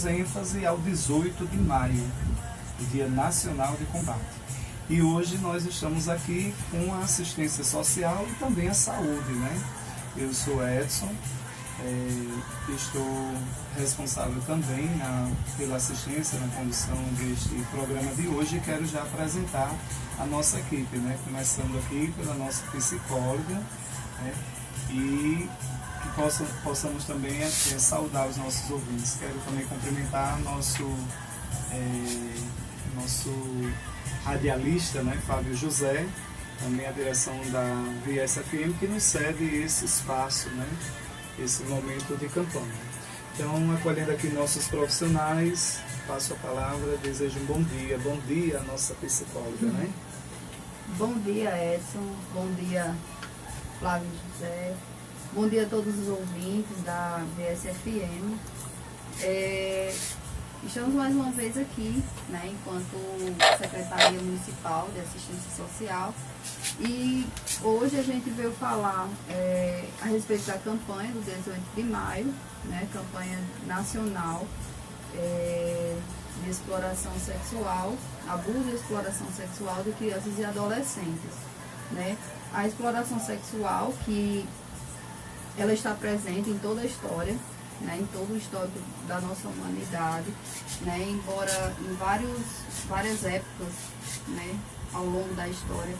ênfase ao 18 de maio, Dia Nacional de Combate. E hoje nós estamos aqui com a assistência social e também a saúde, né? Eu sou Edson, estou responsável também pela assistência na condução deste programa de hoje e quero já apresentar a nossa equipe, né? Começando aqui pela nossa psicóloga, né? E que possamos também saudar os nossos ouvintes. Quero também cumprimentar nosso radialista, né, Fábio José, também a direção da VSFM, que nos cede esse espaço, né, esse momento de campanha. Então, acolhendo aqui nossos profissionais, passo a palavra, desejo um bom dia à nossa psicóloga, né? Bom dia, Edson, bom dia, Flávio José, bom dia a todos os ouvintes da VSFM. Estamos mais uma vez aqui, né, enquanto Secretaria Municipal de Assistência Social, e hoje a gente veio falar a respeito da campanha do 18 de maio, né, campanha nacional de exploração sexual, abuso e exploração sexual de crianças e adolescentes, né. A exploração sexual, que ela está presente em toda a história, né, em todo o histórico da nossa humanidade, né, embora em várias épocas, né, ao longo da história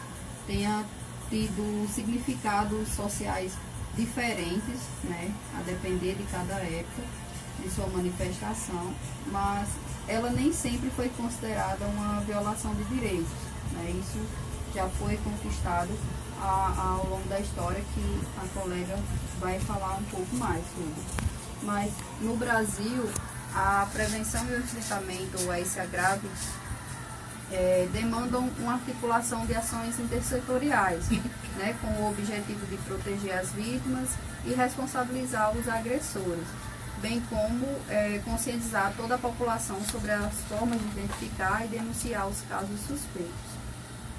tenha tido significados sociais diferentes, né, a depender de cada época, de sua manifestação, mas ela nem sempre foi considerada uma violação de direitos, né, isso já foi conquistado ao longo da história, que a colega vai falar um pouco mais sobre. Mas no Brasil, a prevenção e o enfrentamento a esse agravo demandam uma articulação de ações intersetoriais, né, com o objetivo de proteger as vítimas e responsabilizar os agressores, bem como conscientizar toda a população sobre as formas de identificar e denunciar os casos suspeitos.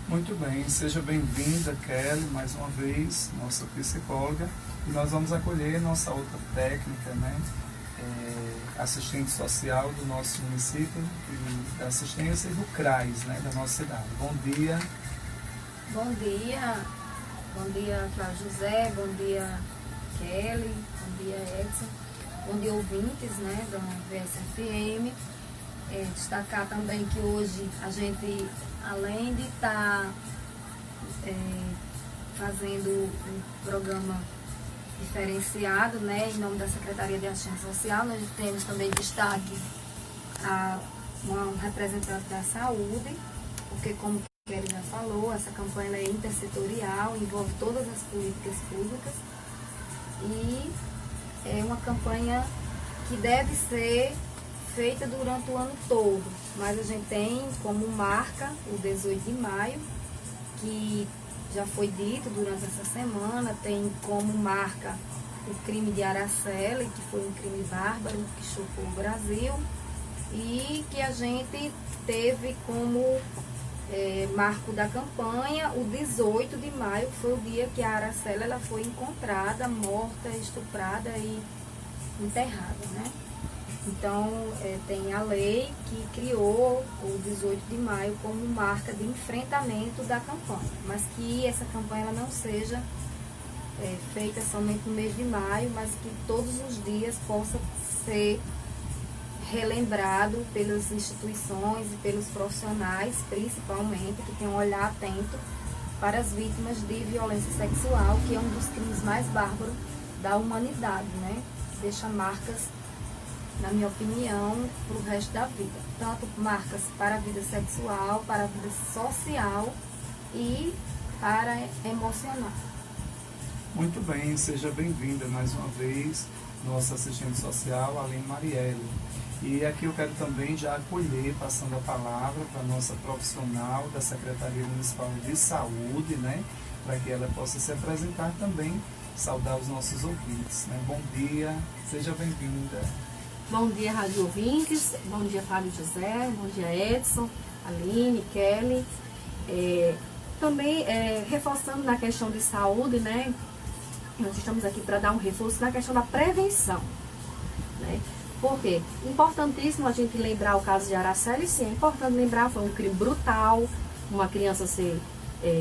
Muito bem, seja bem-vinda, Kelly, mais uma vez, nossa psicóloga. E nós vamos acolher nossa outra técnica, né? Assistente social do nosso município, da assistência e do CRAS, né? Da nossa cidade. Bom dia. Bom dia, Flávio José, bom dia, Kelly, bom dia, Edson, bom dia, ouvintes, né, da VSFM. Destacar também que hoje a gente, além de estar fazendo um programa diferenciado, né, em nome da Secretaria de Assistência Social, nós temos também destaque a um representante da saúde, porque, como ele já falou, essa campanha é intersetorial, envolve todas as políticas públicas e é uma campanha que deve ser feita durante o ano todo, mas a gente tem como marca o 18 de maio, que já foi dito durante essa semana, tem como marca o crime de Araceli, que foi um crime bárbaro que chocou o Brasil, e que a gente teve como marco da campanha o 18 de maio, que foi o dia que a Araceli ela foi encontrada, morta, estuprada e enterrada, né? Então, tem a lei que criou o 18 de maio como marca de enfrentamento da campanha, mas que essa campanha ela não seja feita somente no mês de maio, mas que todos os dias possa ser relembrado pelas instituições e pelos profissionais, principalmente, que têm um olhar atento para as vítimas de violência sexual, que é um dos crimes mais bárbaros da humanidade, né? Deixa marcas, na minha opinião, para o resto da vida. Tanto marcas para a vida sexual, para a vida social e para a emocional. Muito bem, seja bem-vinda mais uma vez, nossa assistente social, Aline Marielle. E aqui eu quero também já acolher, passando a palavra para a nossa profissional da Secretaria Municipal de Saúde, né? Para que ela possa se apresentar também, saudar os nossos ouvintes, né? Bom dia, seja bem-vinda. Bom dia, rádio ouvintes, bom dia, Flávio José, bom dia, Edson, Aline, Kelly. Também reforçando na questão de saúde, né? Nós estamos aqui para dar um reforço na questão da prevenção, né? Por quê? Importantíssimo a gente lembrar o caso de Araceli, sim, é importante lembrar, foi um crime brutal, uma criança ser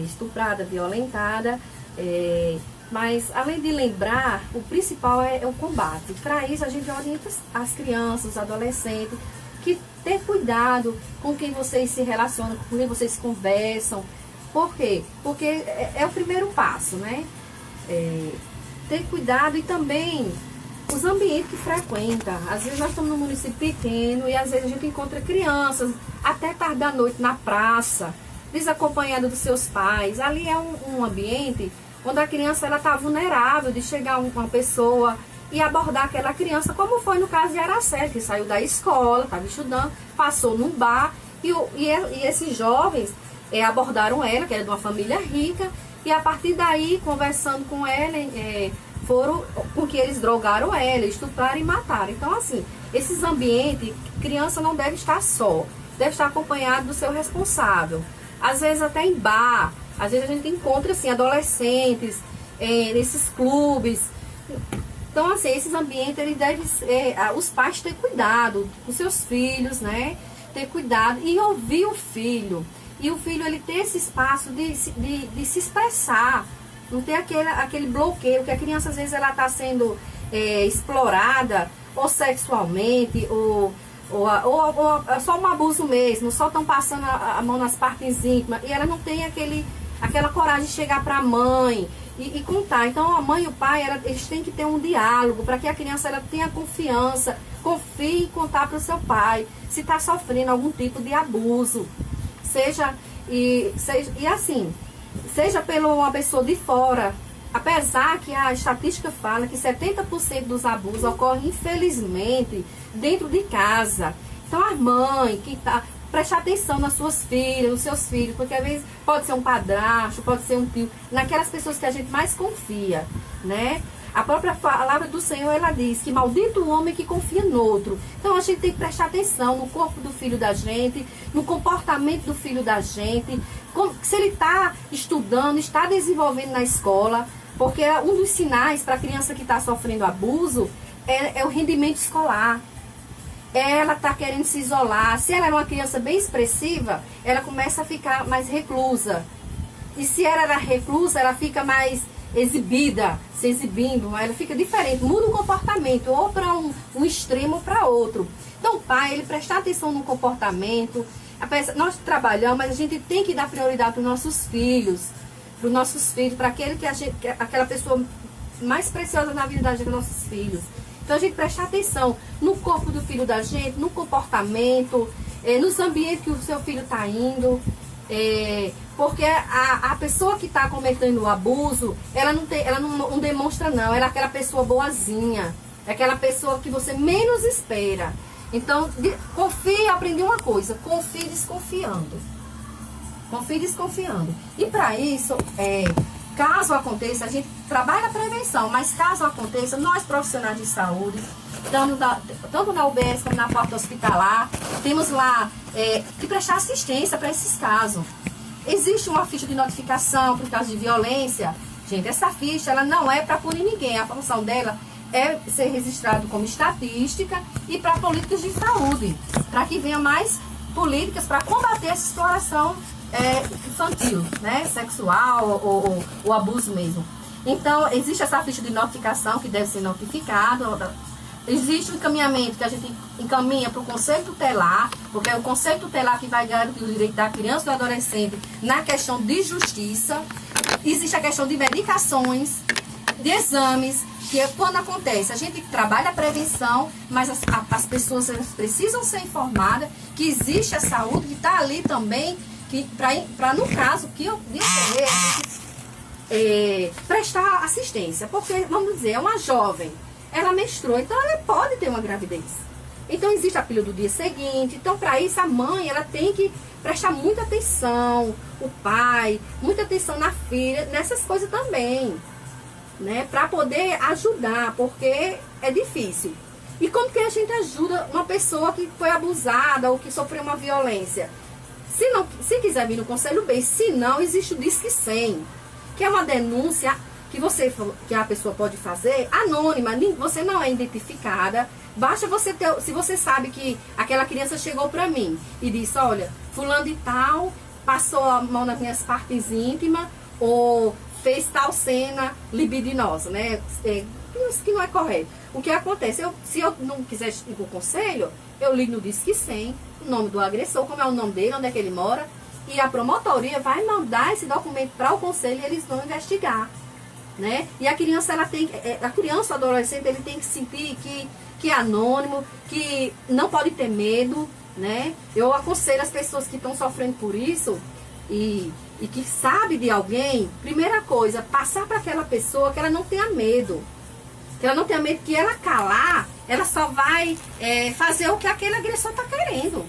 estuprada, violentada, mas além de lembrar, o principal é o combate. Para isso a gente orienta as crianças, os adolescentes, que ter cuidado com quem vocês se relacionam, com quem vocês conversam. Por quê? Porque é o primeiro passo, né? Ter cuidado e também os ambientes que frequenta. Às vezes nós estamos num município pequeno e às vezes a gente encontra crianças até tarde da noite na praça, desacompanhada dos seus pais. Ali é um ambiente onde a criança está vulnerável de chegar uma pessoa e abordar aquela criança, como foi no caso de Araceli, que saiu da escola, estava estudando, passou num bar e esses jovens abordaram ela, que era de uma família rica, e a partir daí, conversando com ela, foram porque eles drogaram ela, estupraram e mataram. Então, assim, esses ambientes, criança não deve estar só, deve estar acompanhado do seu responsável. Às vezes até em bar, às vezes a gente encontra assim, adolescentes nesses clubes. Então, assim, esses ambientes, eles devem os pais ter cuidado com seus filhos, né? Ter cuidado e ouvir o filho. E o filho, ele ter esse espaço de se expressar. Não ter aquele bloqueio, que a criança, às vezes, ela está sendo explorada, ou sexualmente, ou só um abuso mesmo, só estão passando a mão nas partes íntimas, e ela não tem aquela coragem de chegar para a mãe e contar. Então, a mãe e o pai, eles têm que ter um diálogo, para que a criança ela tenha confiança, confie em contar para o seu pai, se está sofrendo algum tipo de abuso. Seja pela uma pessoa de fora, apesar que a estatística fala que 70% dos abusos ocorrem, infelizmente, dentro de casa. Então, a mãe que prestar atenção nas suas filhas, nos seus filhos, porque às vezes pode ser um padrasto, pode ser um tio, naquelas pessoas que a gente mais confia, né? A própria palavra do Senhor, ela diz que maldito o homem que confia no outro. Então a gente tem que prestar atenção no corpo do filho da gente, no comportamento do filho da gente, se ele está estudando, está desenvolvendo na escola, porque um dos sinais para a criança que está sofrendo abuso é o rendimento escolar. Ela está querendo se isolar. Se ela é uma criança bem expressiva, ela começa a ficar mais reclusa. E se ela era reclusa, ela fica mais exibida, se exibindo, ela fica diferente, muda o comportamento, ou para um extremo ou para outro. Então, o pai, ele prestar atenção no comportamento. Nós trabalhamos, mas a gente tem que dar prioridade para os nossos filhos, para aquela pessoa mais preciosa na vida da gente, nossos filhos. Então, a gente prestar atenção no corpo do filho da gente, no comportamento, nos ambientes que o seu filho está indo. Porque a pessoa que está cometendo o abuso, ela não demonstra não, ela é aquela pessoa boazinha, é aquela pessoa que você menos espera. Então, confie, aprendi uma coisa, confie desconfiando. Confie desconfiando. E para isso, caso aconteça, a gente trabalha a prevenção, mas caso aconteça, nós profissionais de saúde, tanto na UBS como na porta hospitalar, temos lá que prestar assistência para esses casos. Existe uma ficha de notificação por causa de violência. Gente, essa ficha ela não é para punir ninguém. A função dela é ser registrado como estatística e para políticas de saúde, para que venha mais políticas para combater essa exploração infantil, né? Sexual ou o abuso mesmo. Então, existe essa ficha de notificação que deve ser notificada. Existe um encaminhamento que a gente encaminha para o Conselho Tutelar, porque é o Conselho Tutelar que vai garantir o direito da criança e do adolescente na questão de justiça. Existe a questão de medicações, de exames, que é quando acontece. A gente trabalha a prevenção, mas as pessoas precisam ser informadas que existe a saúde, que está ali também, para no caso que eu prestar assistência. Porque, vamos dizer, é uma jovem, ela menstruou, então ela pode ter uma gravidez. Então existe a pílula do dia seguinte. Então, para isso, a mãe ela tem que prestar muita atenção, o pai, muita atenção na filha, nessas coisas também, né? Para poder ajudar, porque é difícil. E como que a gente ajuda uma pessoa que foi abusada ou que sofreu uma violência? Se quiser vir no Conselho Bem, se não, existe o Disque 100, que é uma denúncia que a pessoa pode fazer, anônima, você não é identificada. Basta você ter, se você sabe que aquela criança chegou para mim e disse, olha, fulano de tal passou a mão nas minhas partes íntimas ou fez tal cena libidinosa, né? Isso que não é correto. O que acontece? Se eu não quiser ir com o conselho, eu ligo no Disque 100, o nome do agressor, como é o nome dele, onde é que ele mora, e a promotoria vai mandar esse documento para o conselho e eles vão investigar, né? E a criança, o adolescente, ele tem que sentir que é anônimo, que não pode ter medo, né? Eu aconselho as pessoas que estão sofrendo por isso e que sabe de alguém, primeira coisa, passar para aquela pessoa que ela não tenha medo. Que ela não tenha medo, que ela calar, ela só vai fazer o que aquele agressor está querendo.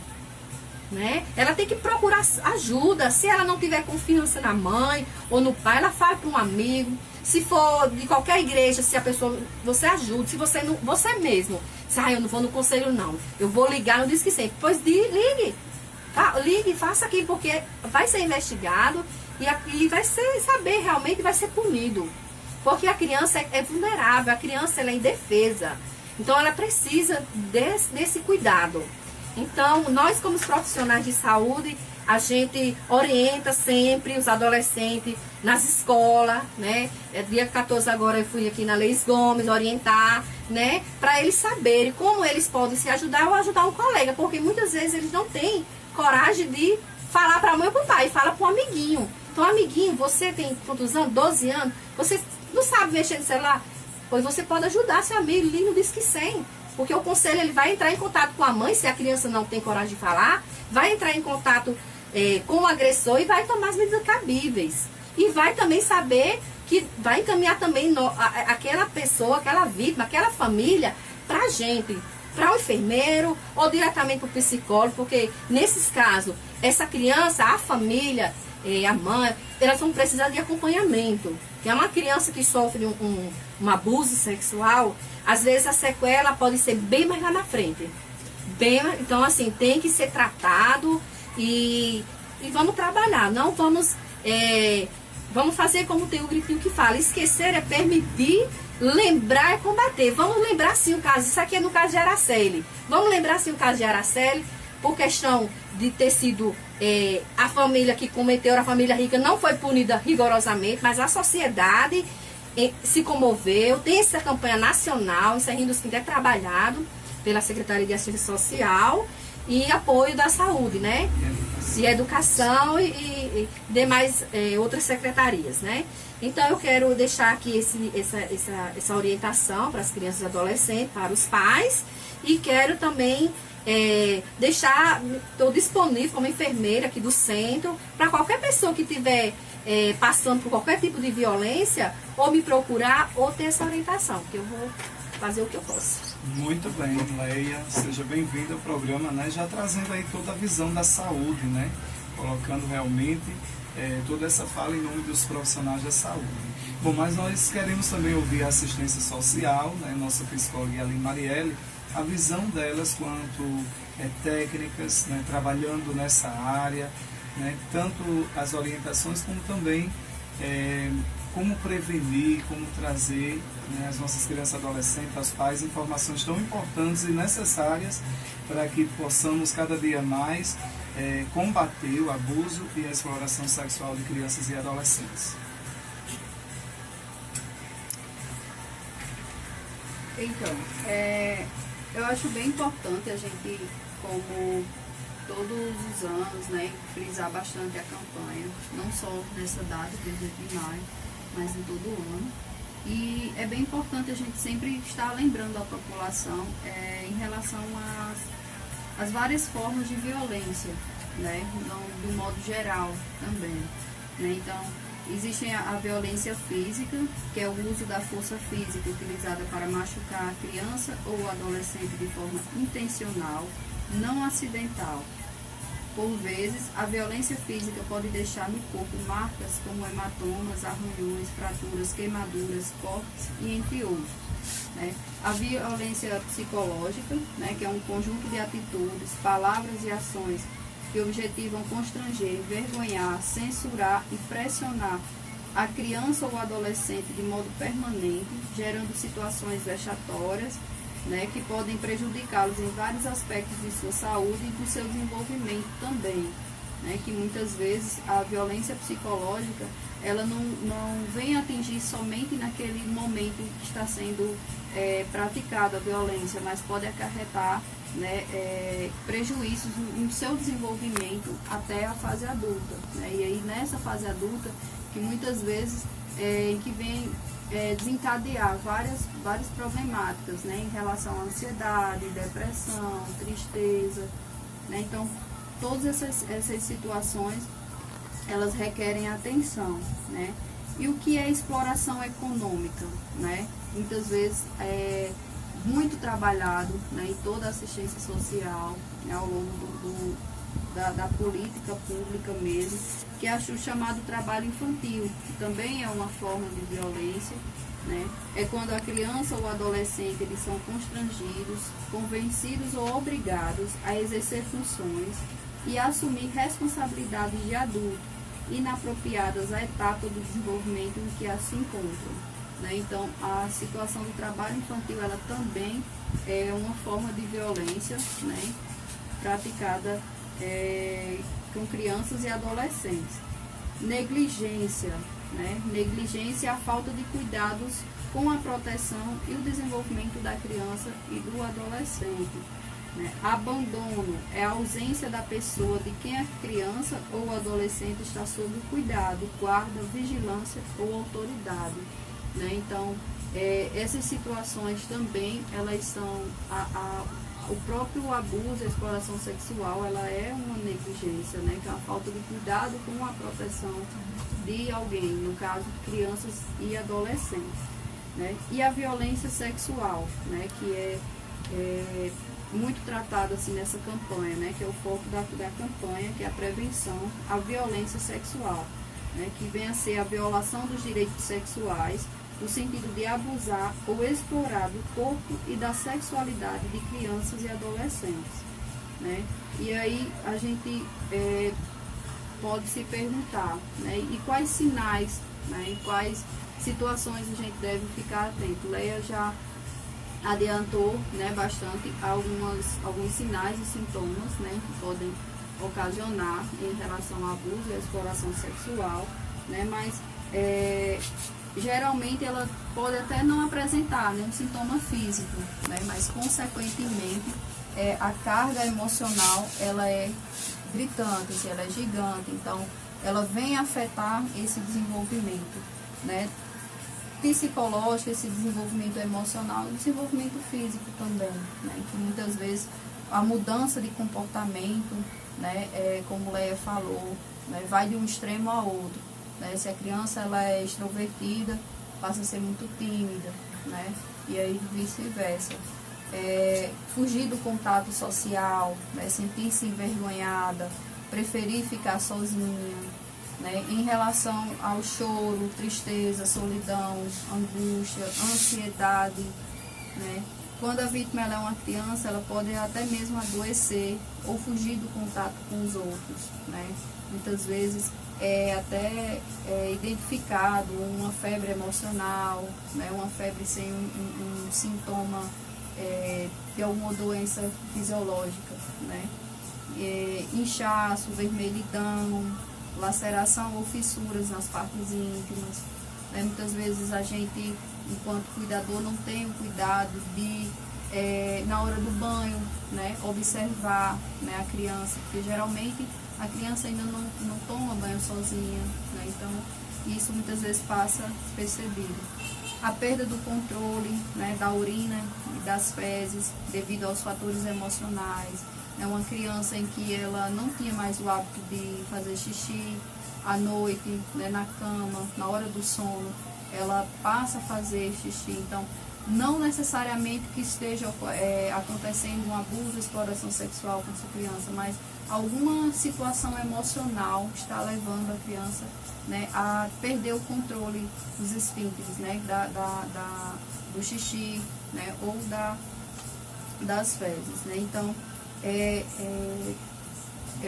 Né? Ela tem que procurar ajuda. Se ela não tiver confiança na mãe ou no pai, ela fala para um amigo. Se for de qualquer igreja, se a pessoa, você ajuda. Se você não, você mesmo, se eu não vou no conselho não, eu vou ligar no Disque 100. Pois ligue, ligue, faça aquilo, porque vai ser investigado e vai saber realmente, vai ser punido. Porque a criança é vulnerável, a criança ela é indefesa. Então ela precisa desse cuidado. Então, nós como profissionais de saúde, a gente orienta sempre os adolescentes nas escolas, né? Dia 14 agora eu fui aqui na Leis Gomes orientar, né? Para eles saberem como eles podem se ajudar ou ajudar um colega. Porque muitas vezes eles não têm coragem de falar para a mãe ou para o pai, fala para um amiguinho. Então, amiguinho, você tem quantos anos? 12 anos? Você não sabe mexer no celular? Pois você pode ajudar seu amigo, liga no Disque 100. Porque o conselho ele vai entrar em contato com a mãe, se a criança não tem coragem de falar, vai entrar em contato com o agressor e vai tomar as medidas cabíveis. E vai também saber que vai encaminhar também aquela pessoa, aquela vítima, aquela família para a gente, para o enfermeiro ou diretamente para o psicólogo, porque nesses casos, essa criança, a família, a mãe, elas vão precisar de acompanhamento. Que é uma criança que sofre um abuso sexual, às vezes a sequela pode ser bem mais lá na frente. Então, assim, tem que ser tratado e vamos trabalhar. Não vamos fazer como tem o gritinho que fala. Esquecer é permitir, lembrar é combater. Vamos lembrar sim o caso. Isso aqui é no caso de Araceli. Vamos lembrar sim o caso de Araceli, por questão de ter sido a família que cometeu, a família rica, não foi punida rigorosamente, mas a sociedade se comoveu. Tem essa campanha nacional, isso ainda é trabalhado pela Secretaria de Assistência Social e apoio da saúde, né? E educação e demais outras secretarias, né? Então eu quero deixar aqui essa orientação para as crianças e adolescentes, para os pais, e quero também estou disponível como enfermeira aqui do centro, para qualquer pessoa que estiver passando por qualquer tipo de violência, ou me procurar, ou ter essa orientação, que eu vou fazer o que eu posso. Muito bem, Leia, seja bem-vinda ao programa, né? Já trazendo aí toda a visão da saúde, né? Colocando realmente toda essa fala em nome dos profissionais da saúde. Bom, mas nós queremos também ouvir a assistência social, né? Nossa psicóloga Aline Marielle, a visão delas quanto técnicas, né, trabalhando nessa área, né, tanto as orientações como também como prevenir, como trazer, né, às nossas crianças e adolescentes, aos pais, informações tão importantes e necessárias para que possamos cada dia mais combater o abuso e a exploração sexual de crianças e adolescentes. Então, eu acho bem importante a gente, como todos os anos, né, frisar bastante a campanha, não só nessa data, 18 de maio, mas em todo o ano. E é bem importante a gente sempre estar lembrando a população em relação às várias formas de violência, né, do modo geral também, né. Então, existe a violência física, que é o uso da força física utilizada para machucar a criança ou o adolescente de forma intencional, não acidental. Por vezes, a violência física pode deixar no corpo marcas como hematomas, arranhões, fraturas, queimaduras, cortes e entre outros, né? A violência psicológica, né, que é um conjunto de atitudes, palavras e ações que objetivam constranger, envergonhar, censurar e pressionar a criança ou o adolescente de modo permanente, gerando situações vexatórias, né, que podem prejudicá-los em vários aspectos de sua saúde e do seu desenvolvimento também, né, que muitas vezes a violência psicológica ela não vem atingir somente naquele momento que está sendo praticada a violência, mas pode acarretar, né, prejuízos no seu desenvolvimento até a fase adulta, né, e aí nessa fase adulta que muitas vezes que vem desencadear várias problemáticas, né, em relação à ansiedade, depressão, tristeza, né, então todas essas situações elas requerem atenção, né? E o que é exploração econômica, né? Muitas vezes é muito trabalhado, né, em toda a assistência social, né, ao longo da política pública mesmo, que é o chamado trabalho infantil, que também é uma forma de violência, né? É quando a criança ou o adolescente eles são constrangidos, convencidos ou obrigados a exercer funções e assumir responsabilidades de adulto inapropriadas à etapa do desenvolvimento em que se encontram, né? Então, a situação do trabalho infantil ela também é uma forma de violência, né, praticada com crianças e adolescentes. Negligência, né? Negligência é a falta de cuidados com a proteção e o desenvolvimento da criança e do adolescente. Né? Abandono é a ausência da pessoa de quem a criança ou o adolescente está sob cuidado, guarda, vigilância ou autoridade. Né? Então, essas situações também, elas são, o próprio abuso, a exploração sexual, ela é uma negligência, né? Que é uma falta de cuidado com a proteção de alguém, no caso, crianças e adolescentes. Né? E a violência sexual, né? Que é muito tratado assim nessa campanha, né, que é o foco da campanha, que é a prevenção à violência sexual, né, que vem a ser a violação dos direitos sexuais, no sentido de abusar ou explorar do corpo e da sexualidade de crianças e adolescentes. Né? E aí a gente pode se perguntar, né, e quais sinais, né, em quais situações a gente deve ficar atento. Leia já adiantou, né, bastante alguns sinais e sintomas, né, que podem ocasionar em relação ao abuso e à exploração sexual, né, mas geralmente ela pode até não apresentar nenhum sintoma físico, né, mas consequentemente a carga emocional ela é gritante, assim, ela é gigante, então ela vem afetar esse desenvolvimento, né, psicológico, esse desenvolvimento emocional e desenvolvimento físico também, né? Que muitas vezes a mudança de comportamento, né, como Leia falou, né, vai de um extremo ao outro, né? Se a criança ela é extrovertida, passa a ser muito tímida, né? E aí vice-versa. Fugir do contato social, né, sentir-se envergonhada, preferir ficar sozinha. Né, em relação ao choro, tristeza, solidão, angústia, ansiedade, né, quando a vítima ela é uma criança, ela pode até mesmo adoecer ou fugir do contato com os outros. Né. Muitas vezes até identificado uma febre emocional, né, uma febre sem um sintoma de alguma doença fisiológica. Né. Inchaço, vermelhidão, laceração ou fissuras nas partes íntimas. Né? Muitas vezes a gente, enquanto cuidador, não tem o cuidado de, na hora do banho, né, observar, né, a criança, porque geralmente a criança ainda não toma banho sozinha, né? Então isso muitas vezes passa despercebido. A perda do controle, né, da urina e das fezes devido aos fatores emocionais. É uma criança em que ela não tinha mais o hábito de fazer xixi à noite, né, na cama, na hora do sono, ela passa a fazer xixi. Então, não necessariamente que esteja acontecendo um abuso, exploração sexual com essa criança, mas alguma situação emocional está levando a criança, né, a perder o controle dos esfíncteres, né, do xixi, né, ou das fezes. Né? Então,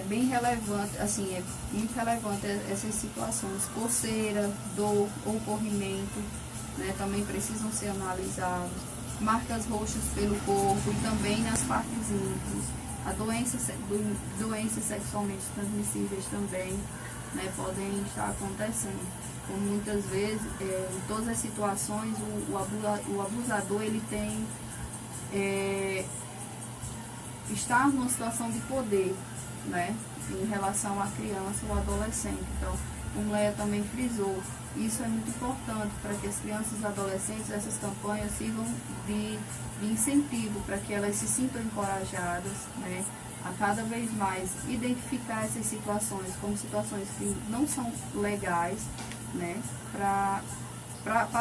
bem relevante, assim, é muito relevante essas situações, coceira, dor ou corrimento, né, também precisam ser analisados, marcas roxas pelo corpo e também nas partes íntimas, doenças sexualmente transmissíveis também, né, podem estar acontecendo. Como muitas vezes, em todas as situações, o abusador ele tem está numa situação de poder, né, em relação à criança ou adolescente. Então, como Leia também frisou, isso é muito importante para que as crianças e adolescentes, essas campanhas sirvam de incentivo para que elas se sintam encorajadas, né, a cada vez mais identificar essas situações como situações que não são legais, né, para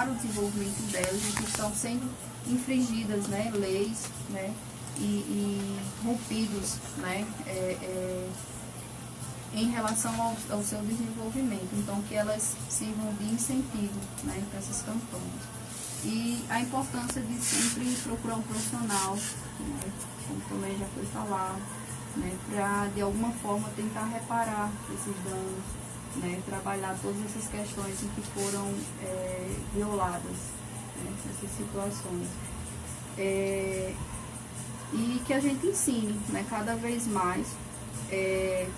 o desenvolvimento delas e que estão sendo infringidas, né, leis, né, e rompidos, né, em relação ao seu desenvolvimento. Então, que elas sirvam de incentivo, né, para essas campanhas. E a importância de sempre procurar um profissional, né, como também já foi falado, né, para de alguma forma tentar reparar esses danos, né, trabalhar todas essas questões em que foram violadas, né, essas situações. E que a gente ensine, né, cada vez mais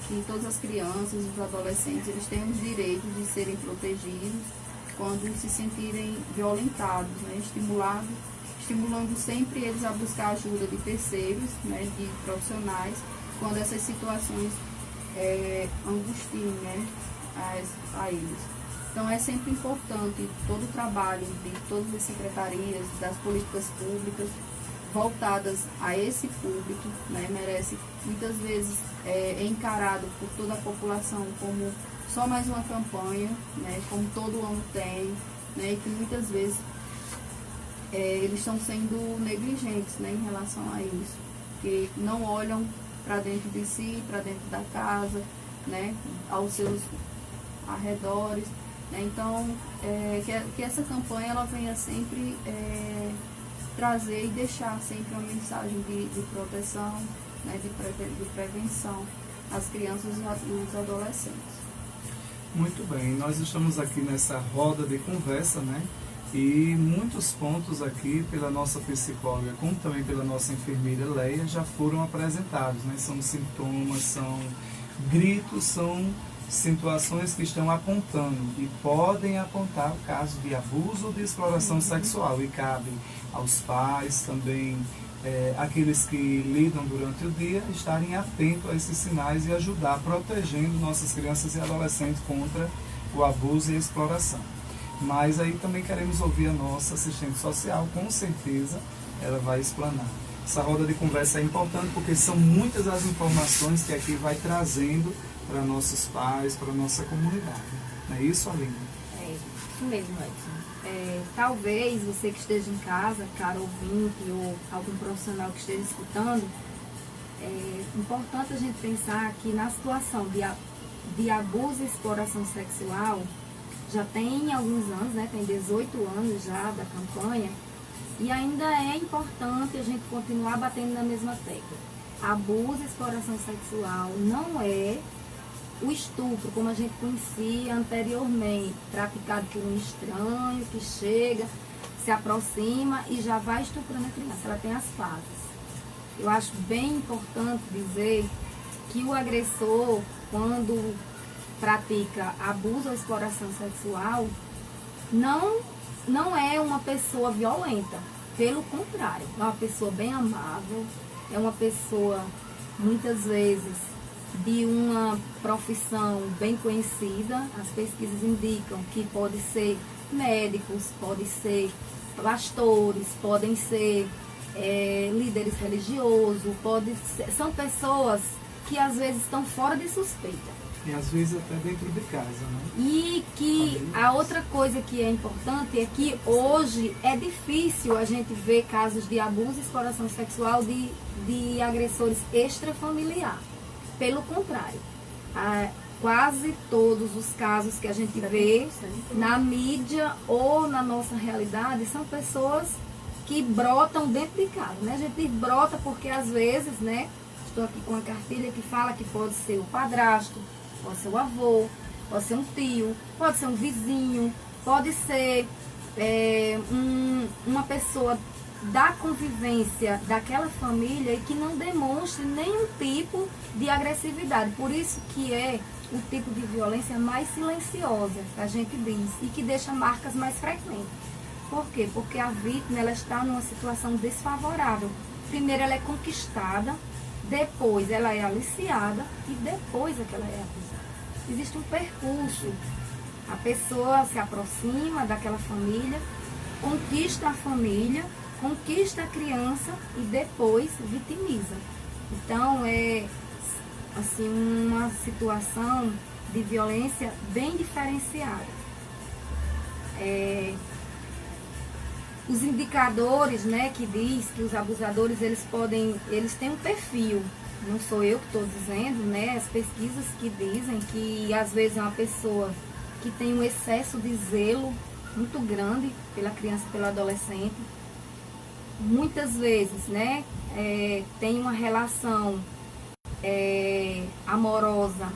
que todas as crianças e os adolescentes eles têm os direitos de serem protegidos quando se sentirem violentados, né, estimulando sempre eles a buscar ajuda de terceiros, né, de profissionais, quando essas situações angustiem, né, a eles. Então é sempre importante todo o trabalho de todas as secretarias, das políticas públicas voltadas a esse público, né, merece muitas vezes encarado por toda a população como só mais uma campanha, né, como todo ano tem, né, e que muitas vezes eles estão sendo negligentes, né, em relação a isso, que não olham para dentro de si, para dentro da casa, né, aos seus arredores, né. Então que essa campanha ela venha sempre trazer e deixar sempre uma mensagem de proteção, né, de prevenção às crianças e os adolescentes. Muito bem, nós estamos aqui nessa roda de conversa, né? E muitos pontos aqui pela nossa psicóloga, como também pela nossa enfermeira Leia, já foram apresentados, né? São sintomas, são gritos, são situações que estão apontando e podem apontar o caso de abuso ou de exploração sexual, e cabe aos pais também, aqueles que lidam durante o dia, estarem atentos a esses sinais e ajudar, protegendo nossas crianças e adolescentes contra o abuso e a exploração. Mas aí também queremos ouvir a nossa assistente social, com certeza ela vai explanar. Essa roda de conversa é importante porque são muitas as informações que aqui vai trazendo para nossos pais, para a nossa comunidade. Não é isso, Aline? É isso mesmo, Edson. Talvez você que esteja em casa, caro ouvinte, ou algum profissional que esteja escutando, é importante a gente pensar que na situação de abuso e exploração sexual, já tem alguns anos, né, tem 18 anos já da campanha, e ainda é importante a gente continuar batendo na mesma tecla. Abuso e exploração sexual não é o estupro, como a gente conhecia anteriormente, praticado por um estranho que chega, se aproxima e já vai estuprando a criança. Ela tem as fases. Eu acho bem importante dizer que o agressor, quando pratica abuso ou exploração sexual, não é uma pessoa violenta. Pelo contrário, é uma pessoa bem amável, é uma pessoa, muitas vezes, de uma profissão bem conhecida. As pesquisas indicam que pode ser médicos, pode ser pastores, podem ser líderes religiosos, são pessoas que às vezes estão fora de suspeita. E às vezes até dentro de casa, né? E que a outra coisa que é importante é que hoje é difícil a gente ver casos de abuso e exploração sexual de agressores extrafamiliares. Pelo contrário, quase todos os casos que a gente vê na mídia ou na nossa realidade são pessoas que brotam dentro de casa, né? A gente brota porque às vezes, né, estou aqui com uma cartilha que fala que pode ser o padrasto, pode ser o avô, pode ser um tio, pode ser um vizinho, pode ser uma pessoa da convivência daquela família e que não demonstre nenhum tipo de agressividade. Por isso que é o tipo de violência mais silenciosa, que a gente diz, e que deixa marcas mais frequentes. Por quê? Porque a vítima ela está numa situação desfavorável. Primeiro ela é conquistada, depois ela é aliciada e depois é que ela é abusada. Existe um percurso. A pessoa se aproxima daquela família, conquista a família, conquista a criança e depois vitimiza. Então é assim uma situação de violência bem diferenciada. Os indicadores, né, que diz que os abusadores eles têm um perfil. Não sou eu que estou dizendo, né? As pesquisas que dizem que às vezes é uma pessoa que tem um excesso de zelo muito grande pela criança, pelo adolescente. Muitas vezes, né, tem uma relação amorosa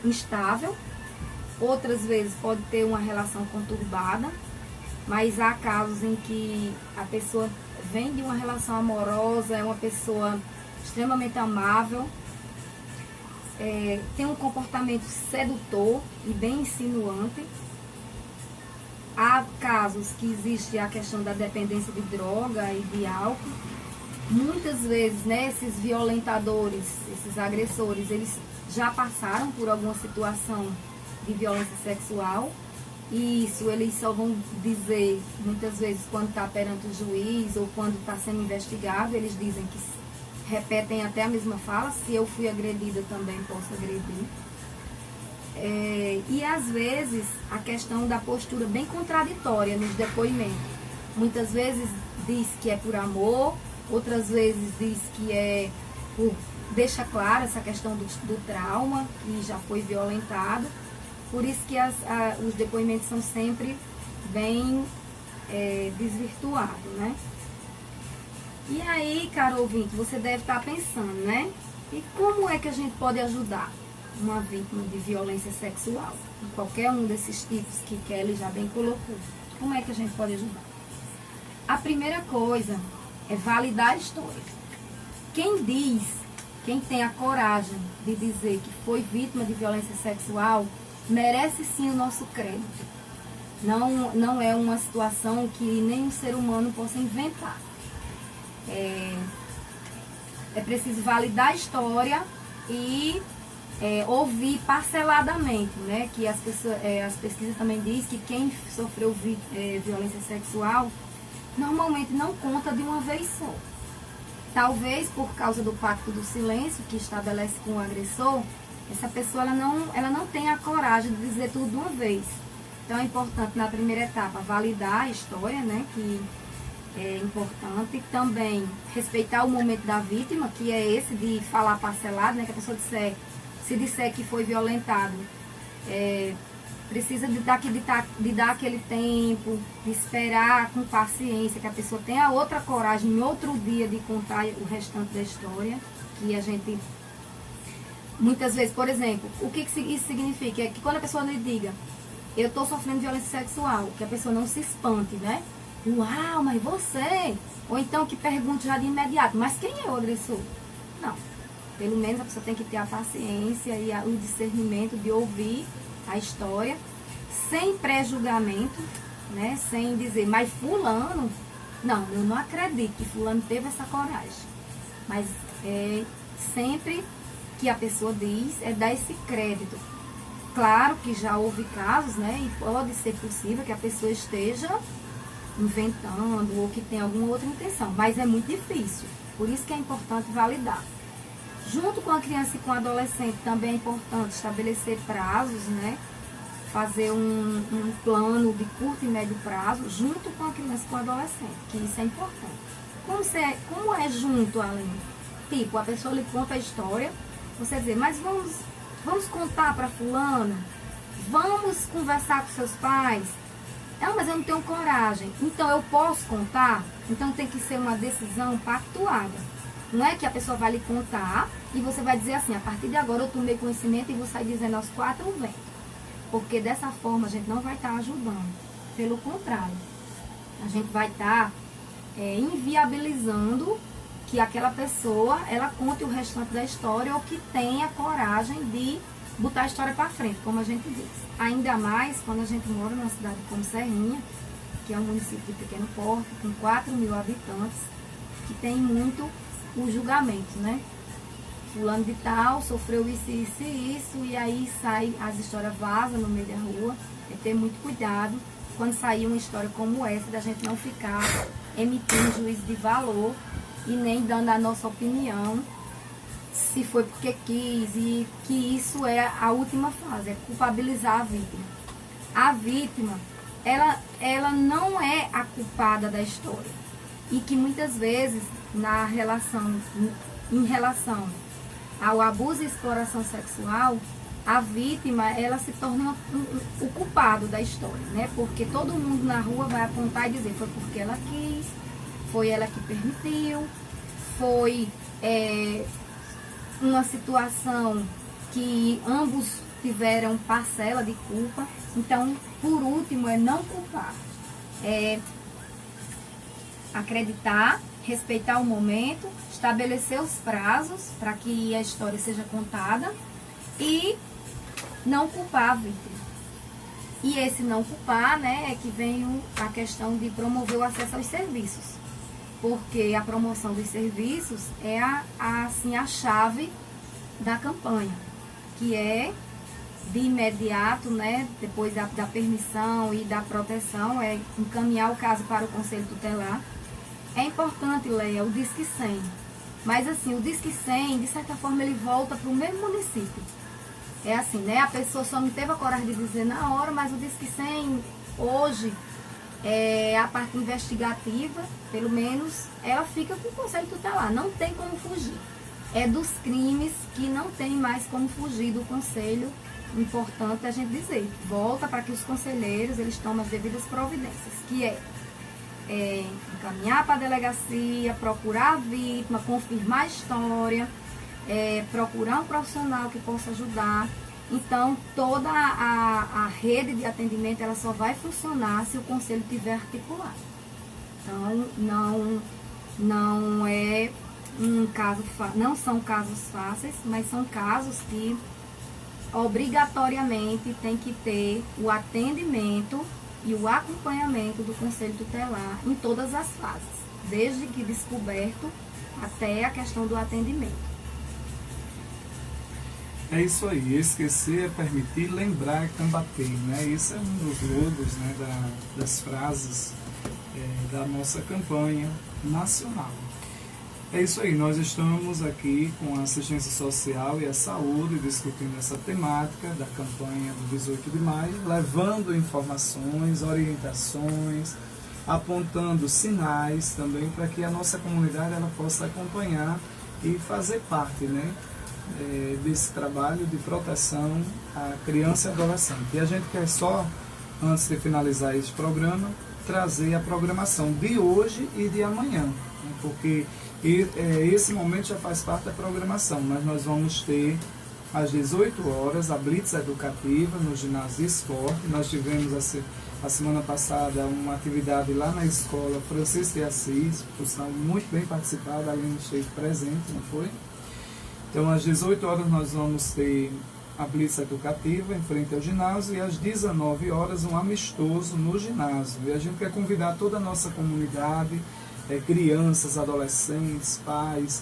instável. Outras vezes pode ter uma relação conturbada, mas há casos em que a pessoa vem de uma relação amorosa, é uma pessoa extremamente amável, tem um comportamento sedutor e bem insinuante. Há casos que existe a questão da dependência de droga e de álcool. Muitas vezes, né, esses violentadores, esses agressores, eles já passaram por alguma situação de violência sexual. E isso eles só vão dizer, muitas vezes, quando está perante o juiz ou quando está sendo investigado, eles dizem que repetem até a mesma fala: se eu fui agredida, também posso agredir. E às vezes a questão da postura bem contraditória nos depoimentos. Muitas vezes diz que é por amor, outras vezes diz que é por... deixa claro essa questão do trauma, que já foi violentado. Por isso que os depoimentos são sempre bem desvirtuados, né? E aí, caro ouvinte, você deve estar pensando, né? E como é que a gente pode ajudar uma vítima de violência sexual? Em qualquer um desses tipos que Kelly já bem colocou. Como é que a gente pode ajudar? A primeira coisa é validar a história. Quem tem a coragem de dizer que foi vítima de violência sexual, merece sim o nosso crédito. Não é uma situação que nenhum ser humano possa inventar. É preciso validar a história e ouvir parceladamente, né? Que as pesquisas também dizem que quem sofreu violência sexual normalmente não conta de uma vez só. Talvez por causa do pacto do silêncio que estabelece com o agressor, essa pessoa ela não tem a coragem de dizer tudo de uma vez. Então é importante, na primeira etapa, validar a história, né, que é importante. Também respeitar o momento da vítima, que é esse de falar parcelado, né, que a pessoa se disser que foi violentado, precisa de dar aquele tempo, de esperar com paciência, que a pessoa tenha outra coragem em outro dia de contar o restante da história, que a gente... Muitas vezes, por exemplo, o que isso significa? É que quando a pessoa lhe diga, eu estou sofrendo violência sexual, que a pessoa não se espante, né? Uau, mas você? Ou então que pergunte já de imediato, mas quem é o agressor? Não. Pelo menos a pessoa tem que ter a paciência e o discernimento de ouvir a história, sem pré-julgamento, né? Sem dizer, mas fulano... Não, eu não acredito que fulano teve essa coragem. Mas sempre... que a pessoa diz dar esse crédito. Claro que já houve casos, né, e pode ser possível que a pessoa esteja inventando ou que tenha alguma outra intenção, mas é muito difícil. Por isso que é importante validar. Junto com a criança e com o adolescente também é importante estabelecer prazos, né, fazer um plano de curto e médio prazo junto com a criança e com o adolescente, que isso é importante. Como é junto, Aline? Tipo, a pessoa lhe conta a história, você dizer, mas vamos contar para fulano, vamos conversar com seus pais. Não, mas eu não tenho coragem. Então eu posso contar? Então tem que ser uma decisão pactuada. Não é que a pessoa vai lhe contar e você vai dizer assim, a partir de agora eu tomei conhecimento e vou sair dizendo aos 4 ventos. Porque dessa forma a gente não vai estar ajudando. Pelo contrário, a gente vai estar inviabilizando que aquela pessoa, ela conte o restante da história ou que tenha coragem de botar a história para frente, como a gente diz. Ainda mais quando a gente mora numa cidade como Serrinha, que é um município de pequeno porte, com 4.000 habitantes, que tem muito o julgamento, né? Fulano de tal sofreu isso, isso e isso, e aí as histórias vazam no meio da rua. É ter muito cuidado quando sair uma história como essa, da gente não ficar emitindo juízo de valor e nem dando a nossa opinião, se foi porque quis, e que isso é a última fase, é culpabilizar a vítima. A vítima, ela não é a culpada da história. E que muitas vezes, em relação ao abuso e exploração sexual, a vítima, ela se torna o culpado da história, né? Porque todo mundo na rua vai apontar e dizer, foi porque ela quis, foi ela que permitiu, foi uma situação que ambos tiveram parcela de culpa. Então, por último, é não culpar. É acreditar, respeitar o momento, estabelecer os prazos para que a história seja contada e não culpar a vítima. E esse não culpar, né, é que vem a questão de promover o acesso aos serviços. Porque a promoção dos serviços é a chave da campanha, que é de imediato, né, depois da permissão e da proteção, é encaminhar o caso para o Conselho Tutelar. É importante, Leia, o Disque 100. Mas assim, o Disque 100, de certa forma, ele volta para o mesmo município. É assim, né? A pessoa só não teve a coragem de dizer na hora, mas o Disque 100, hoje, a parte investigativa, pelo menos, ela fica com o Conselho Tutelar. Não tem como fugir. É dos crimes que não tem mais como fugir do Conselho. Importante a gente dizer. Volta para que os conselheiros, eles tomem as devidas providências, que encaminhar para a delegacia, procurar a vítima, confirmar a história, procurar um profissional que possa ajudar. Então, toda a rede de atendimento, ela só vai funcionar se o conselho estiver articulado. Então, não é um caso, não são casos fáceis, mas são casos que obrigatoriamente tem que ter o atendimento e o acompanhamento do Conselho Tutelar em todas as fases, desde que descoberto até a questão do atendimento. É isso aí, esquecer é permitir, lembrar é combater, né? Isso é um dos logos, né, das frases da nossa campanha nacional. É isso aí, nós estamos aqui com a assistência social e a saúde discutindo essa temática da campanha do 18 de maio, levando informações, orientações, apontando sinais também para que a nossa comunidade ela possa acompanhar e fazer parte, né, desse trabalho de proteção à criança e adolescente. E a gente quer só, antes de finalizar esse programa, trazer a programação de hoje e de amanhã, né, porque esse momento já faz parte da programação, mas nós vamos ter às 18 horas a Blitz Educativa no Ginásio de Esporte. Nós tivemos a semana passada uma atividade lá na escola Francisco de Assis, por sinal muito bem participada, a Aline esteve presente, não foi? Então às 18 horas nós vamos ter a Blitz Educativa em frente ao ginásio e às 19 horas um amistoso no ginásio. E a gente quer convidar toda a nossa comunidade, crianças, adolescentes, pais,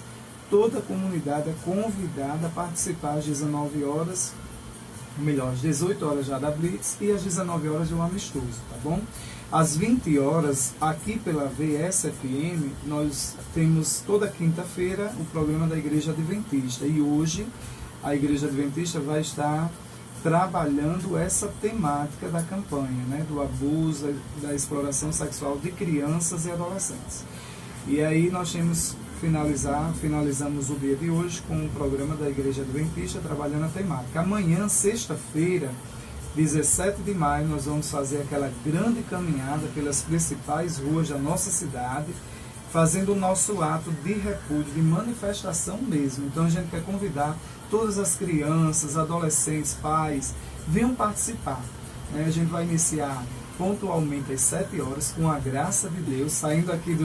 toda a comunidade é convidada a participar às 19 horas, melhor, às 18 horas já da Blitz e às 19 horas de um amistoso, tá bom? Às 20 horas, aqui pela VSFM, nós temos toda quinta-feira o programa da Igreja Adventista e hoje a Igreja Adventista vai estar trabalhando essa temática da campanha, né, do abuso, da exploração sexual de crianças e adolescentes. E aí nós finalizamos o dia de hoje com o programa da Igreja Adventista trabalhando a temática. Amanhã, sexta-feira, 17 de maio, nós vamos fazer aquela grande caminhada pelas principais ruas da nossa cidade, fazendo o nosso ato de repúdio, de manifestação mesmo. Então a gente quer convidar todas as crianças, adolescentes, pais, venham participar. A gente vai iniciar pontualmente às 7 horas, com a graça de Deus, saindo aqui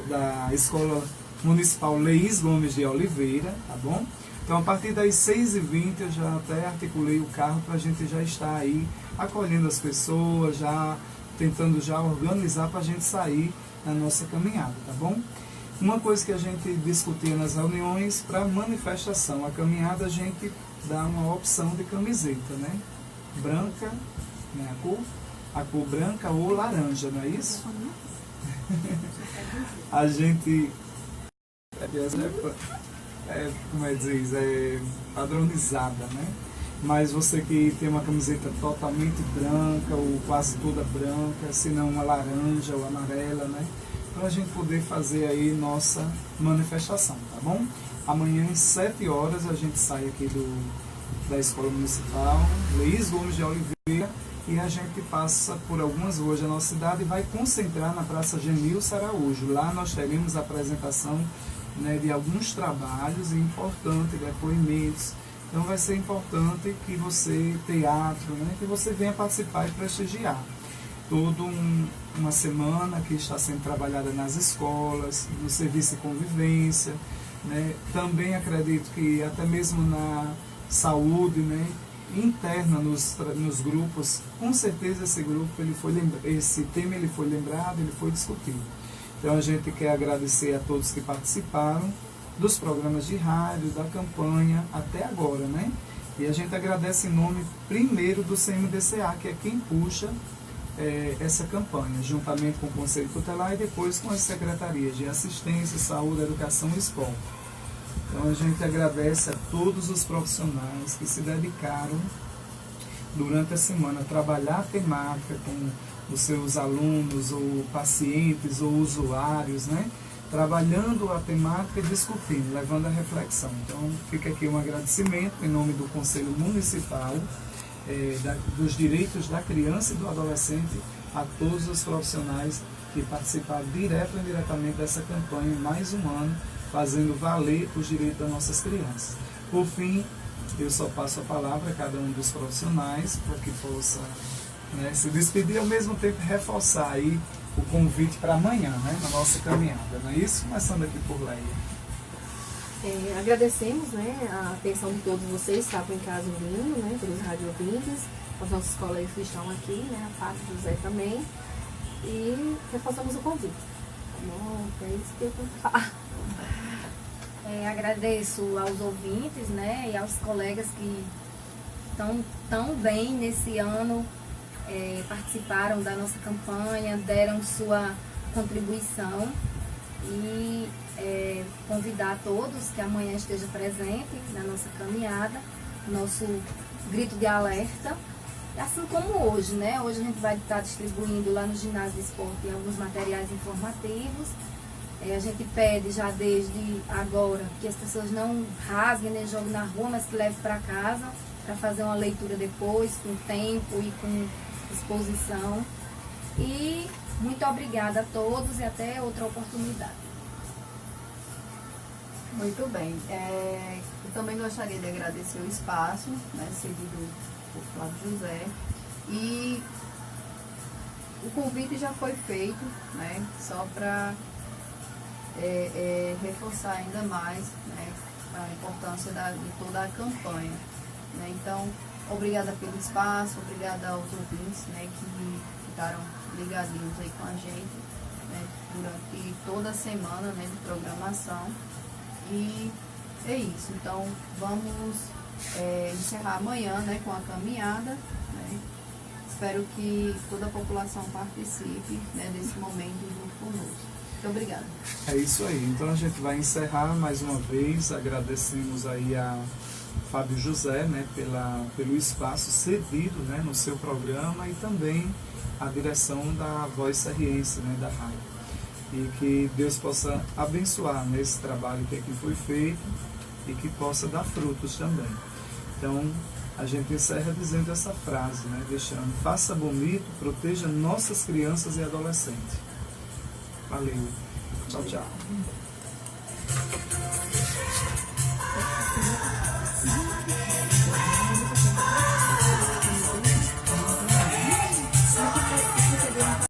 da Escola Municipal Leís Gomes de Oliveira, tá bom? Então, a partir das 6h20, eu já até articulei o carro para a gente já estar aí acolhendo as pessoas, já tentando já organizar para a gente sair na nossa caminhada, tá bom? Uma coisa que a gente discutia nas reuniões, para manifestação, a caminhada a gente dá uma opção de camiseta, né? Branca, né? A cor branca ou laranja, não é isso? A gente... como é diz, é padronizada, né? Mas você que tem uma camiseta totalmente branca ou quase toda branca, se não uma laranja ou amarela, né? Para a gente poder fazer aí nossa manifestação, tá bom? Amanhã às 7 horas a gente sai aqui da Escola Municipal Leís Gomes de Oliveira e a gente passa por algumas ruas da nossa cidade e vai concentrar na Praça Genilson Araújo. Lá nós teremos a apresentação, né, de alguns trabalhos importantes, depoimentos. Então vai ser importante que você, teatro, né, que você venha participar e prestigiar. Toda uma semana que está sendo trabalhada nas escolas, no serviço de convivência, né. Também acredito que até mesmo na saúde, né, interna nos grupos, com certeza esse grupo, esse tema ele foi lembrado, ele foi discutido. Então a gente quer agradecer a todos que participaram dos programas de rádio, da campanha até agora, né? E a gente agradece em nome primeiro do CMDCA, que é quem puxa essa campanha, juntamente com o Conselho Tutelar e depois com as secretarias de Assistência, Saúde, Educação e Esporte. Então a gente agradece a todos os profissionais que se dedicaram durante a semana a trabalhar a temática com os seus alunos ou pacientes ou usuários, né? Trabalhando a temática e discutindo, levando a reflexão. Então fica aqui um agradecimento em nome do Conselho Municipal dos Direitos da Criança e do Adolescente a todos os profissionais que participaram direto ou indiretamente dessa campanha em mais um ano, fazendo valer os direitos das nossas crianças. Por fim, eu só passo a palavra a cada um dos profissionais para que possa, né, se despedir e ao mesmo tempo reforçar aí o convite para amanhã, né, na nossa caminhada, não é isso? Começando aqui por Leia. Agradecemos, né, a atenção de todos vocês que estavam em casa ouvindo, né, pelos rádio ouvintes, os nossos colegas que estão aqui, né, a Fábio e José também, e reforçamos o convite. Tá bom? É isso que eu tenho que falar. Agradeço aos ouvintes, né, e aos colegas que estão tão bem nesse ano, participaram da nossa campanha, deram sua contribuição e convidar todos que amanhã estejam presentes na nossa caminhada, nosso grito de alerta, assim como hoje, né? Hoje a gente vai estar distribuindo lá no Ginásio de Esporte alguns materiais informativos. A gente pede já desde agora que as pessoas não rasguem nem joguem na rua, mas que levem para casa para fazer uma leitura depois, com tempo e com exposição. E muito obrigada a todos e até outra oportunidade. Muito bem. Eu também gostaria de agradecer o espaço, né, cedido por Flávio José. E o convite já foi feito, né, só para reforçar ainda mais, né, a importância de toda a campanha. Né? Então, obrigada pelo espaço, obrigada aos ouvintes, né, que ficaram ligadinhos aí com a gente, né, durante toda a semana, né, de programação. E é isso. Então, vamos encerrar amanhã, né, com a caminhada. Né? Espero que toda a população participe, né, desse momento junto conosco. Muito obrigada. É isso aí. Então a gente vai encerrar mais uma vez. Agradecemos aí a Fábio José, né, pelo espaço cedido, né, no seu programa e também a direção da Voz Serriense, né, da rádio. E que Deus possa abençoar nesse trabalho que aqui foi feito e que possa dar frutos também. Então, a gente encerra dizendo essa frase, né, deixando: faça bonito, proteja nossas crianças e adolescentes. Valeu! Tchau, tchau.